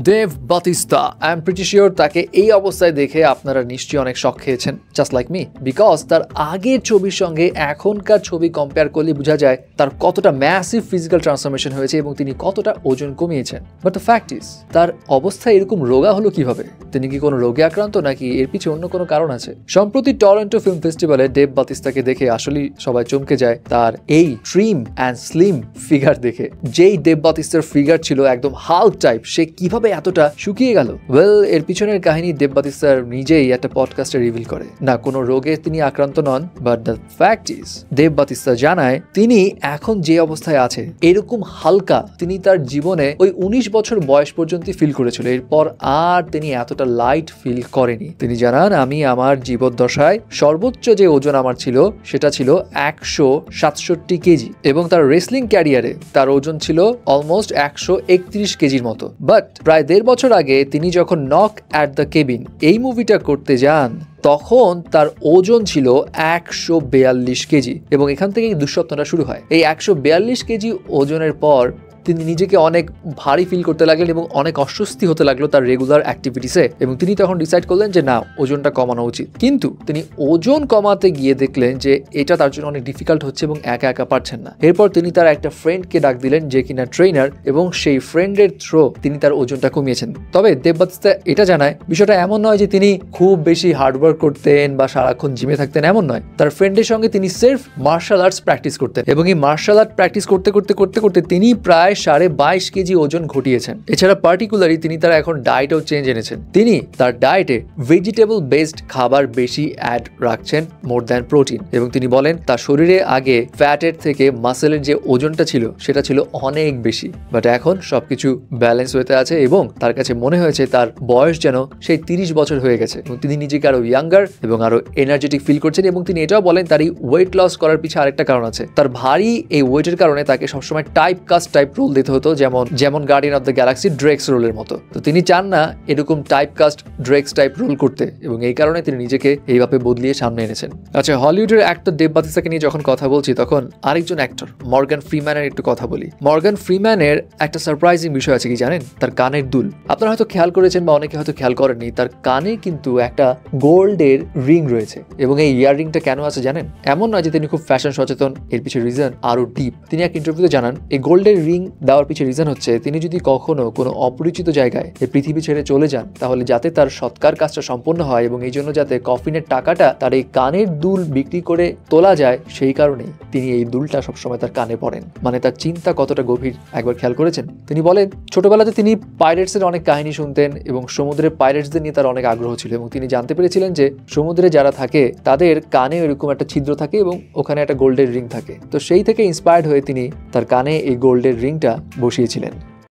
They've Bautista, I am pretty sure তাকে এই অবস্থায় দেখে আপনারা নিশ্চয়ই অনেক শক খেয়েছেন, জাস্ট লাইক মি, বিকজ তার আগের ছবির সঙ্গে এখনকার ছবি কম্পেয়ার করলে বোঝা যায় তার কতটা ম্যাসিভ ফিজিক্যাল ট্রান্সফরমেশন হয়েছে এবং তিনি কতটা ওজন কমিয়েছেন। বাট দ্য ফ্যাক্ট ইজ, তার অবস্থা এরকম রোগা হলো কিভাবে? তিনি কি কোনো রোগে আক্রান্ত নাকি এর পিছনে অন্য কোনো কারণ আছে? সম্প্রতি টরন্টো ফিল্ম ফেস্টিভ্যালে দেব বাতিস্তাকে দেখে আসলেই সবাই চমকে যায় তার এই ট্রিম অ্যান্ড স্লিম ফিগার দেখে। যেই দেব বাতিস্তার ফিগার ছিল একদম হাল্ক টাইপ, সে কিভাবে এতটা শুকিয়ে গেল? ওয়েল, এর পিছনের কাহিনী দেব বাতিস্তার নিজেই একটা পডকাস্টে রিভিল করে। না, কোনো রোগে তিনি আক্রান্ত নন, but the fact is Dave Bautista জানায় তিনি এখন যে অবস্থায় আছে এরকম হালকা তিনি তার জীবনে ওই 19 বছর বয়স পর্যন্ত ফিল করেছিল। এরপর আর তিনি এতটা লাইট ফিল করেনি। তিনি জানান, আমি আমার জীবদ্দশায় সর্বোচ্চ যে ওজন আমার ছিল সেটা ছিল 167 কেজি এবং তার রেসলিং ক্যারিয়ারে তার ওজন ছিল অলমোস্ট 131 কেজির মতো। বাট প্রায় 1.5 বছর আগে তিনি যখন নক অ্যাট দ্য কেবিন এই মুভিটা করতে যান তখন তার ওজন ছিল 142 কেজি এবং এখান থেকেই দুঃস্বপ্নটা শুরু হয়। এই 142 কেজি ওজনের পর তিনি নিজেকে অনেক ভারী ফিল করতে লাগলেন এবং অনেক অস্বস্তি হতে লাগলো তার রেগুলার অ্যাক্টিভিটিসে এবং তিনি তখন ডিসাইড করলেন যে না, ওজনটা কমানো উচিত। কিন্তু তিনি ওজন কমাতে গিয়ে দেখলেন যে এটা তার জন্য অনেক ডিফিকাল্ট হচ্ছে এবং একা একা পারছেন না। এরপর তিনি তার একটা ফ্রেন্ডকে ডাক দিলেন যে কিনা ট্রেনার, এবং সেই ফ্রেন্ডের থ্রো তিনি তার ওজনটা কমিয়েছেন। তবে দেব বাতিস্তা এটা জানায় বিষয়টা এমন নয় যে তিনি খুব বেশি হার্ডওয়ার্ক করতেন বা সারাক্ষণ জিমে থাকতেন, এমন নয়। তার ফ্রেন্ডের সঙ্গে তিনি সির্ফ মার্শাল আর্টস প্র্যাকটিস করতেন এবং এই মার্শাল আর্ট প্র্যাকটিস করতে করতে করতে করতে তিনি প্রায় 22.5 কেজি ওজন ঘটিয়েছেন। এছাড়া পার্টিকুলারলি তিনি তার এখন ডায়েটেও চেঞ্জ এনেছেন। তিনি তার ডায়েটে ভেজিটেবল বেসড খাবার বেশি অ্যাড রাখছেন মোর দ্যান প্রোটিন, এবং তিনি বলেন তার শরীরে আগে ফ্যাটের থেকে মাসেলের যে ওজনটা ছিল সেটা ছিল অনেক বেশি, বাট এখন সবকিছু ব্যালেন্স হতে আছে এবং তার কাছে মনে হয়েছে তার বয়স যেন সেই 30 বছর হয়ে গেছে এবং তিনি নিজেকে আরো ইয়াঙ্গার এবং আরো এনার্জেটিক ফিল করছেন। এবং তিনি এটাও বলেন তার এই ওয়েট লস করার পিছনে আরেকটা কারণ আছে। তার ভারী এই ওয়েটের কারণে তাকে সবসময় টাইপ কাস্ট টাইপ রোল দিতে হতো, যেমন guardian of the galaxy Drax রোলের মতো। তো তিনি চান না এরকম type cast Drax type role করতে এবং এই কারণে তিনি নিজেকে এইভাবে বদলিয়ে সামনে এনেছেন। আচ্ছা, হলিউডের অ্যাক্টর দেব বাতিস্তাকে নিয়ে যখন কথা বলছি তখন আরেকজন অ্যাক্টর মর্গান ফ্রিম্যানের একটু কথা বলি। মর্গান ফ্রিম্যানের একটা সারপ্রাইজিং বিষয় আছে কি জানেন? তার কানের দুল। আপনারা হয়তো খেয়াল করেছেন বা অনেকে হয়তো খেয়াল করেননি, তার কানে কিন্তু একটা গোল্ডের রিং রয়েছে এবং এই ইয়ার রিংটা কেন আছে জানেন? এমন নয় যে তিনি খুব ফ্যাশন সচেতন, এর পিছনে রিজন আরো ডিপ। তিনি এক ইন্টারভিউতে জানান এই গোল্ডের রিং দেওয়ার পিছনে রিজন হচ্ছে তিনি যদি কখনো কোনো অপরিচিত জায়গায় এই পৃথিবী ছেড়ে চলে যান তাহলে যাতে তার সৎকার কাজটা সম্পন্ন হয় এবং এই জন্য যাতে কফিনের টাকাটা তার এই কানের দুল বিক্রি করে তোলা যায়, সেই কারণেই তিনি এই দুলটা সবসময় তার কানে পড়েন। মানে তার চিন্তা কতটা গভীর একবার খেয়াল করেছেন? তিনি বলেন ছোটবেলাতে তিনি পাইরেটসের অনেক কাহিনী শুনতেন এবং সমুদ্রের পাইরেটসদের নিয়ে তার অনেক আগ্রহ ছিল এবং তিনি জানতে পেরেছিলেন যে সমুদ্রে যারা থাকে তাদের কানে এরকম একটা ছিদ্র থাকে এবং ওখানে একটা গোল্ডের রিং থাকে। তো সেই থেকে ইন্সপায়ার্ড হয়ে তিনি তার কানে এই গোল্ডের রিংটা বসিয়েছিলেন।